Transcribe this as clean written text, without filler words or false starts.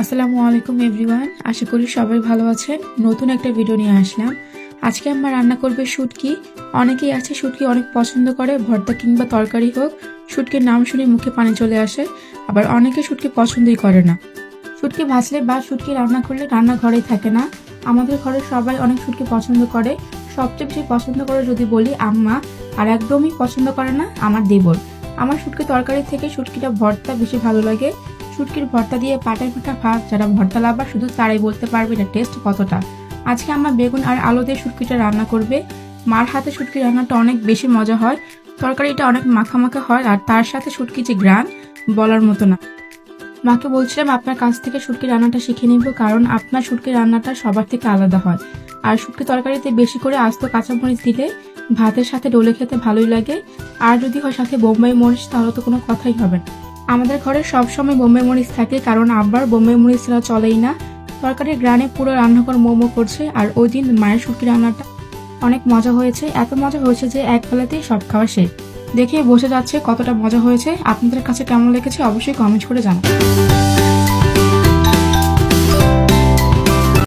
আসসালামু আলাইকুম এভরিওয়ান, আশা করি সবাই ভালো আছেন। নতুন একটা ভিডিও নিয়ে আসলাম। আজকে আমরা রান্না করবে শুটকি। অনেকেই আছে শুটকি অনেক পছন্দ করে, ভর্তা কিংবা তরকারি হোক শুটকির নাম শুনে মুখে পানি চলে আসে। আবার অনেকে শুটকি পছন্দই করে না। শুটকি ভাজলে বা শুটকি রান্না করলে রান্নাঘরেই থাকে না। আমাদের ঘরের সবাই অনেক শুটকি পছন্দ করে। সবচেয়ে বেশি পছন্দ করে যদি বলি আম্মা, আর একদমই পছন্দ করে না আমার দেবর। আমার শুটকি তরকারি থেকে শুটকিটা ভর্তা বেশি ভালো লাগে। শুটকির ভর্তা দিয়ে পাটায় পিঠা ভাত, যারা ভর্তা লাভার শুধু তারাই বলতে পারবে এটা টেস্ট কতটা। আজকে আমরা বেগুন আর আলু দিয়ে শুটকিটা রান্না করবে। মার হাতে শুটকি রান্নাটা অনেক বেশি মজা হয়। তরকারিটা অনেক মাখা মাখা হয়, আর তার সাথে শুটকি যে গ্রান বলার মতো না। মাকে বলছিলাম আপনার কাছ থেকে শুটকি রান্নাটা শিখে নিব, কারণ আপনার শুটকি রান্নাটা সবার থেকে আলাদা হয়। আর শুটকি তরকারিতে বেশি করে আস্ত কাঁচামরিচ দিলে ভাতের সাথে ডলে খেতে ভালোই লাগে। আর যদি হয় সাথে বোম্বাই মরিচ, তাহলে তো কোনো কথাই হবে না। আমাদের ঘরে সবসময় বোম্বাই মরিচ থাকে, কারণ আব্বার বোম্বাই মরিচ ছাড়া চলেই না। তরকারির গ্রানে পুরো রান্নাঘর মোমো করছে। আর ওই দিন মায়ের শুটকি রান্নাটা অনেক মজা হয়েছে, এত মজা হয়েছে যে এক বেলাতেই সব খাওয়া শেষ। দেখে বোঝা যাচ্ছে কতটা মজা হয়েছে। আপনাদের কাছে কেমন লেগেছে অবশ্যই কমেন্ট করে জানাবেন।